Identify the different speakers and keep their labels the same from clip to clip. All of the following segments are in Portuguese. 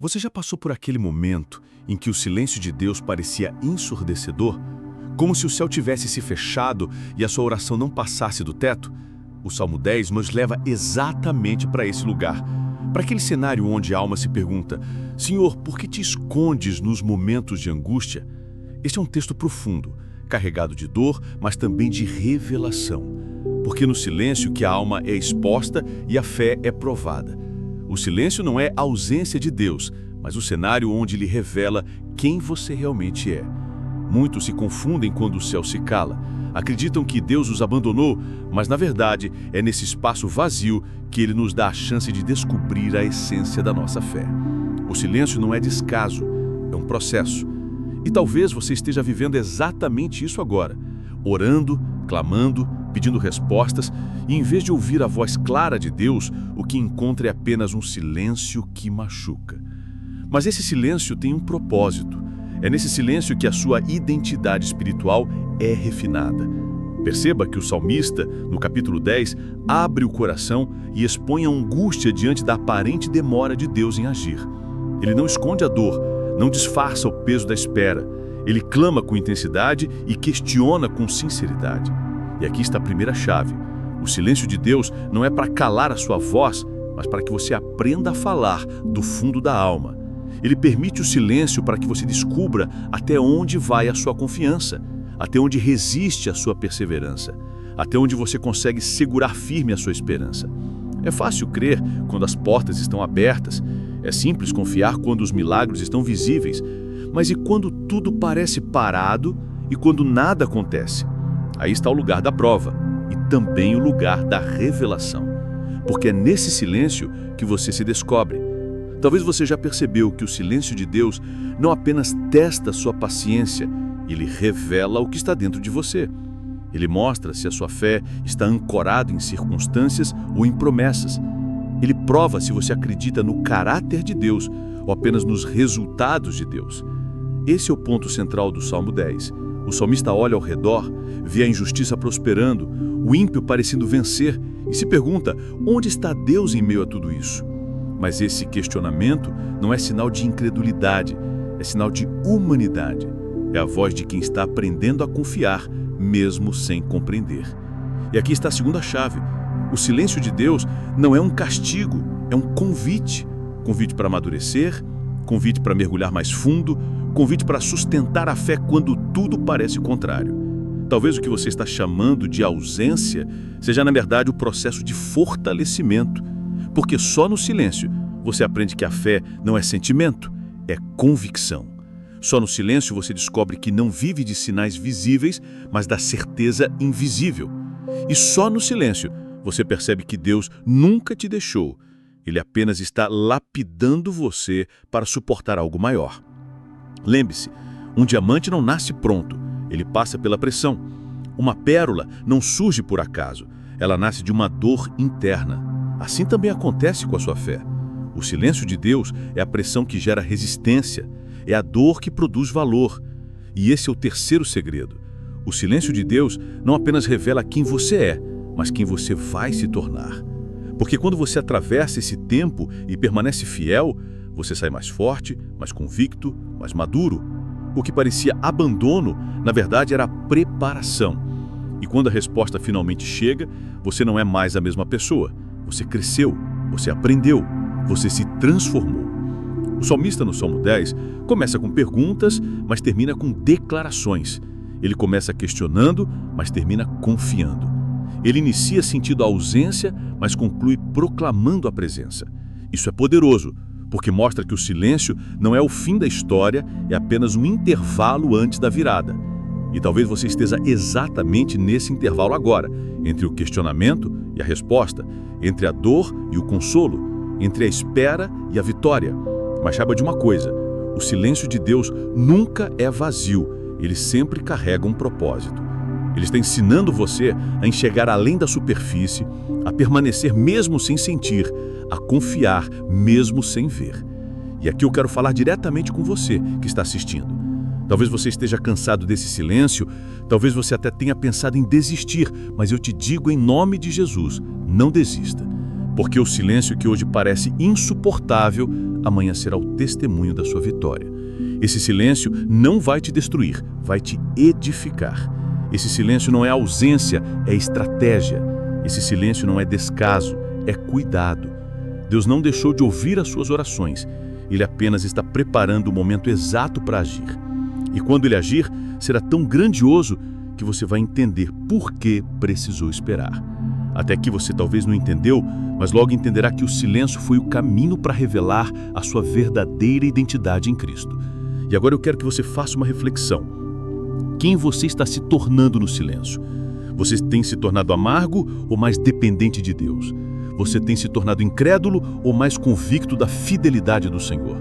Speaker 1: Você já passou por aquele momento em que o silêncio de Deus parecia ensurdecedor? Como se o céu tivesse se fechado e a sua oração não passasse do teto? O Salmo 10 nos leva exatamente para esse lugar, para aquele cenário onde a alma se pergunta: Senhor, por que te escondes nos momentos de angústia? Este é um texto profundo, carregado de dor, mas também de revelação. Porque no silêncio que a alma é exposta e a fé é provada. O silêncio não é a ausência de Deus, mas o cenário onde Ele revela quem você realmente é. Muitos se confundem quando o céu se cala. Acreditam que Deus os abandonou, mas na verdade é nesse espaço vazio que Ele nos dá a chance de descobrir a essência da nossa fé. O silêncio não é descaso, é um processo. E talvez você esteja vivendo exatamente isso agora, orando, clamando, pedindo respostas, e em vez de ouvir a voz clara de Deus, o que encontra é apenas um silêncio que machuca. Mas esse silêncio tem um propósito. É nesse silêncio que a sua identidade espiritual é refinada. Perceba que o salmista, no capítulo 10, abre o coração e expõe a angústia diante da aparente demora de Deus em agir. Ele não esconde a dor, não disfarça o peso da espera. Ele clama com intensidade e questiona com sinceridade. E aqui está a primeira chave. O silêncio de Deus não é para calar a sua voz, mas para que você aprenda a falar do fundo da alma. Ele permite o silêncio para que você descubra até onde vai a sua confiança, até onde resiste a sua perseverança, até onde você consegue segurar firme a sua esperança. É fácil crer quando as portas estão abertas, é simples confiar quando os milagres estão visíveis, mas e quando tudo parece parado e quando nada acontece? Aí está o lugar da prova e também o lugar da revelação, porque é nesse silêncio que você se descobre. Talvez você já percebeu que o silêncio de Deus não apenas testa sua paciência, ele revela o que está dentro de você. Ele mostra se a sua fé está ancorada em circunstâncias ou em promessas. Ele prova se você acredita no caráter de Deus ou apenas nos resultados de Deus. Esse é o ponto central do Salmo 10. O salmista olha ao redor, vê a injustiça prosperando, o ímpio parecendo vencer e se pergunta: onde está Deus em meio a tudo isso? Mas esse questionamento não é sinal de incredulidade, é sinal de humanidade. É a voz de quem está aprendendo a confiar, mesmo sem compreender. E aqui está a segunda chave. O silêncio de Deus não é um castigo, é um convite. Convite para amadurecer, convite para mergulhar mais fundo, convite para sustentar a fé quando tudo parece contrário. Talvez o que você está chamando de ausência seja, na verdade, o processo de fortalecimento. Porque só no silêncio você aprende que a fé não é sentimento, é convicção. Só no silêncio você descobre que não vive de sinais visíveis, mas da certeza invisível. E só no silêncio você percebe que Deus nunca te deixou. Ele apenas está lapidando você para suportar algo maior. Lembre-se, um diamante não nasce pronto, ele passa pela pressão. Uma pérola não surge por acaso, ela nasce de uma dor interna. Assim também acontece com a sua fé. O silêncio de Deus é a pressão que gera resistência, é a dor que produz valor. E esse é o terceiro segredo. O silêncio de Deus não apenas revela quem você é, mas quem você vai se tornar. Porque quando você atravessa esse tempo e permanece fiel, você sai mais forte, mais convicto, mais maduro. O que parecia abandono, na verdade, era preparação. E quando a resposta finalmente chega, você não é mais a mesma pessoa. Você cresceu, você aprendeu, você se transformou. O salmista no Salmo 10 começa com perguntas, mas termina com declarações. Ele começa questionando, mas termina confiando. Ele inicia sentindo a ausência, mas conclui proclamando a presença. Isso é poderoso, porque mostra que o silêncio não é o fim da história, é apenas um intervalo antes da virada. E talvez você esteja exatamente nesse intervalo agora, entre o questionamento e a resposta, entre a dor e o consolo, entre a espera e a vitória. Mas saiba de uma coisa, o silêncio de Deus nunca é vazio, ele sempre carrega um propósito. Ele está ensinando você a enxergar além da superfície, a permanecer mesmo sem sentir, a confiar mesmo sem ver. E aqui eu quero falar diretamente com você que está assistindo. Talvez você esteja cansado desse silêncio, talvez você até tenha pensado em desistir, mas eu te digo em nome de Jesus, não desista. Porque o silêncio que hoje parece insuportável, amanhã será o testemunho da sua vitória. Esse silêncio não vai te destruir, vai te edificar. Esse silêncio não é ausência, é estratégia. Esse silêncio não é descaso, é cuidado. Deus não deixou de ouvir as suas orações. Ele apenas está preparando o momento exato para agir. E quando ele agir, será tão grandioso que você vai entender por que precisou esperar. Até aqui você talvez não entendeu, mas logo entenderá que o silêncio foi o caminho para revelar a sua verdadeira identidade em Cristo. E agora eu quero que você faça uma reflexão. Quem você está se tornando no silêncio? Você tem se tornado amargo ou mais dependente de Deus? Você tem se tornado incrédulo ou mais convicto da fidelidade do Senhor?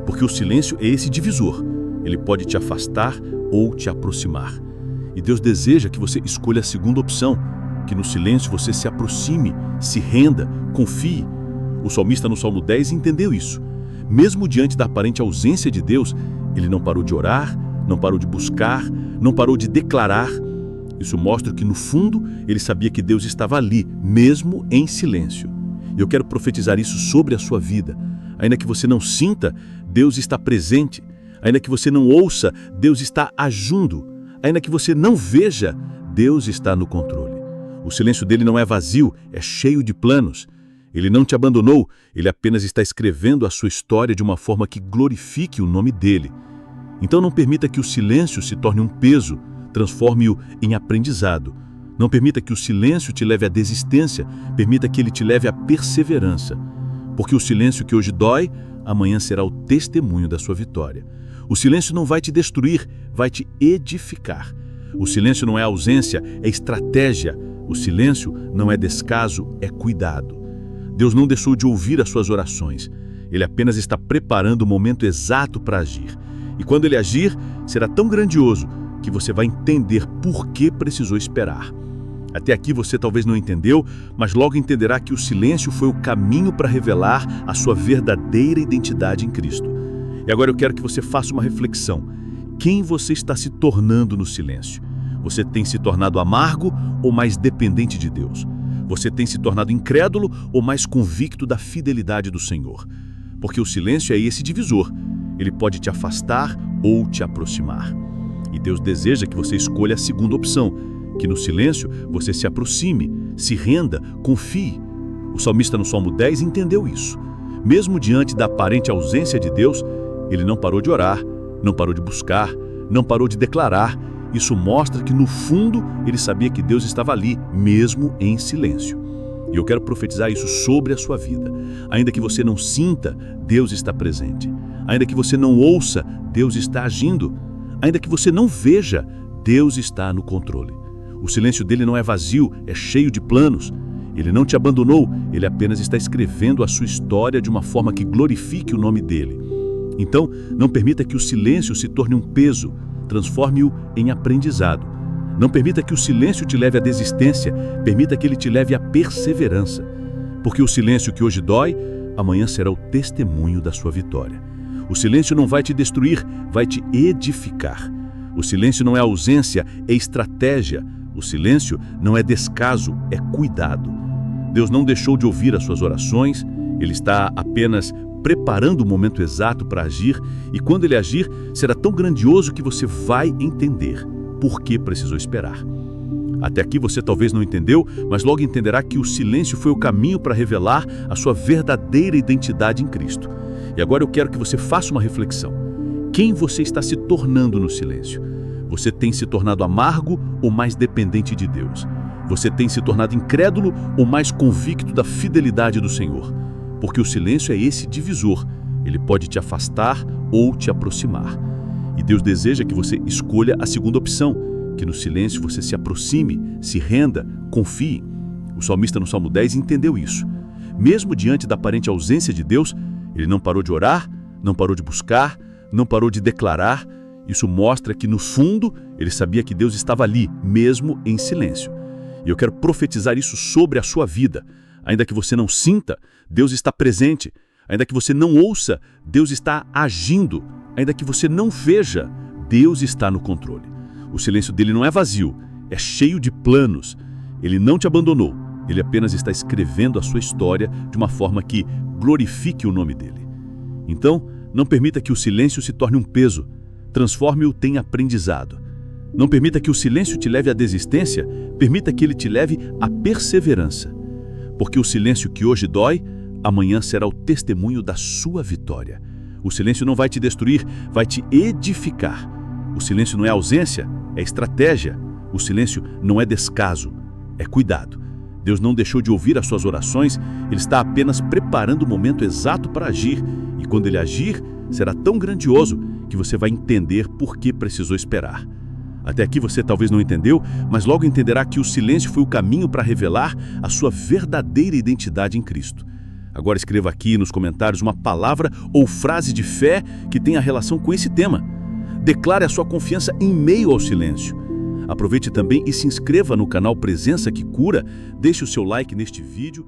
Speaker 1: Porque o silêncio é esse divisor. Ele pode te afastar ou te aproximar. E Deus deseja que você escolha a segunda opção, que no silêncio você se aproxime, se renda, confie. O salmista no Salmo 10 entendeu isso. Mesmo diante da aparente ausência de Deus, ele não parou de orar, não parou de buscar, não parou de declarar. Isso mostra que, no fundo, ele sabia que Deus estava ali, mesmo em silêncio. E eu quero profetizar isso sobre a sua vida. Ainda que você não sinta, Deus está presente. Ainda que você não ouça, Deus está agindo. Ainda que você não veja, Deus está no controle. O silêncio dele não é vazio, é cheio de planos. Ele não te abandonou, ele apenas está escrevendo a sua história de uma forma que glorifique o nome dele. Então não permita que o silêncio se torne um peso, transforme-o em aprendizado. Não permita que o silêncio te leve à desistência, permita que ele te leve à perseverança. Porque o silêncio que hoje dói, amanhã será o testemunho da sua vitória. O silêncio não vai te destruir, vai te edificar. O silêncio não é ausência, é estratégia. O silêncio não é descaso, é cuidado. Deus não deixou de ouvir as suas orações. Ele apenas está preparando o momento exato para agir. E quando ele agir, será tão grandioso que você vai entender por que precisou esperar. Até aqui você talvez não entendeu, mas logo entenderá que o silêncio foi o caminho para revelar a sua verdadeira identidade em Cristo. E agora eu quero que você faça uma reflexão. Quem você está se tornando no silêncio? Você tem se tornado amargo ou mais dependente de Deus? Você tem se tornado incrédulo ou mais convicto da fidelidade do Senhor? Porque o silêncio é esse divisor. Ele pode te afastar ou te aproximar. E Deus deseja que você escolha a segunda opção, que no silêncio você se aproxime, se renda, confie. O salmista no Salmo 10 entendeu isso. Mesmo diante da aparente ausência de Deus, ele não parou de orar, não parou de buscar, não parou de declarar. Isso mostra que, no fundo, ele sabia que Deus estava ali, mesmo em silêncio. E eu quero profetizar isso sobre a sua vida. Ainda que você não sinta, Deus está presente. Ainda que você não ouça, Deus está agindo. Ainda que você não veja, Deus está no controle. O silêncio dele não é vazio, é cheio de planos. Ele não te abandonou, ele apenas está escrevendo a sua história de uma forma que glorifique o nome dele. Então, não permita que o silêncio se torne um peso, transforme-o em aprendizado. Não permita que o silêncio te leve à desistência, permita que ele te leve à perseverança. Porque o silêncio que hoje dói, amanhã será o testemunho da sua vitória. O silêncio não vai te destruir, vai te edificar. O silêncio não é ausência, é estratégia. O silêncio não é descaso, é cuidado. Deus não deixou de ouvir as suas orações, ele está apenas preparando o momento exato para agir, e quando ele agir, será tão grandioso que você vai entender por que precisou esperar. Até aqui você talvez não entendeu, mas logo entenderá que o silêncio foi o caminho para revelar a sua verdadeira identidade em Cristo. E agora eu quero que você faça uma reflexão. Quem você está se tornando no silêncio? Você tem se tornado amargo ou mais dependente de Deus? Você tem se tornado incrédulo ou mais convicto da fidelidade do Senhor? Porque o silêncio é esse divisor. Ele pode te afastar ou te aproximar. E Deus deseja que você escolha a segunda opção, que no silêncio você se aproxime, se renda, confie. O salmista no Salmo 10 entendeu isso. Mesmo diante da aparente ausência de Deus, ele não parou de orar, não parou de buscar, não parou de declarar. Isso mostra que, no fundo, ele sabia que Deus estava ali, mesmo em silêncio. E eu quero profetizar isso sobre a sua vida. Ainda que você não sinta, Deus está presente. Ainda que você não ouça, Deus está agindo. Ainda que você não veja, Deus está no controle. O silêncio dele não é vazio, é cheio de planos. Ele não te abandonou, ele apenas está escrevendo a sua história de uma forma que glorifique o nome dele. Então, não permita que o silêncio se torne um peso. Transforme-o em aprendizado. Não permita que o silêncio te leve à desistência, permita que ele te leve à perseverança. Porque o silêncio que hoje dói, amanhã será o testemunho da sua vitória. O silêncio não vai te destruir, vai te edificar. O silêncio não é ausência, é estratégia. O silêncio não é descaso, é cuidado. Deus não deixou de ouvir as suas orações, Ele está apenas preparando o momento exato para agir. E quando Ele agir, será tão grandioso que você vai entender por que precisou esperar. Até aqui você talvez não entendeu, mas logo entenderá que o silêncio foi o caminho para revelar a sua verdadeira identidade em Cristo. Agora escreva aqui nos comentários uma palavra ou frase de fé que tenha relação com esse tema. Declare a sua confiança em meio ao silêncio. Aproveite também e se inscreva no canal Presença que Cura, deixe o seu like neste vídeo.